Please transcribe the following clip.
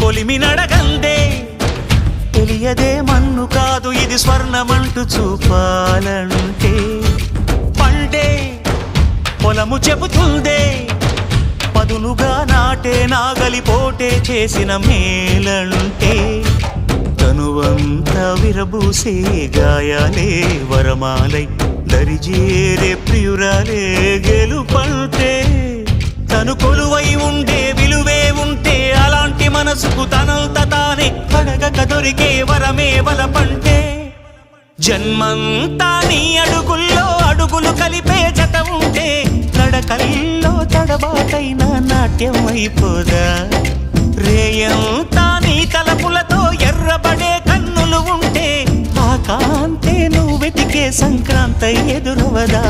కొలిమి నడగందే తెలియదే మన్ను కాదు ఇది స్వర్ణమంటూ చూపాలంటే పండే పొలము చెబుతుందే పదునుగా నాటే నాగలిపోటే చేసిన మేలంటే తనువంతా విరబూసే గాయాలే వరమాలై దరిజేరే ప్రియురాలే గెలుపంటే తను కొలువై ఉండే విలువే ఉంటే అలాంటి మనసుకు తనంత తానే అడగక దొరికే వరమే వలపంటే జన్మంతా నీ అడుగుల్లో అడుగులు కలిపే జత ఉంటే నడకల్లో తడబాటైన నాట్యం అయిపోదా రేయంతా నీ తలపులతో ఎర్రబడే కన్నులు ఉంటే ఆ కాంతే నువ్వు వెతికే సంక్రాంతి ఎదురవదా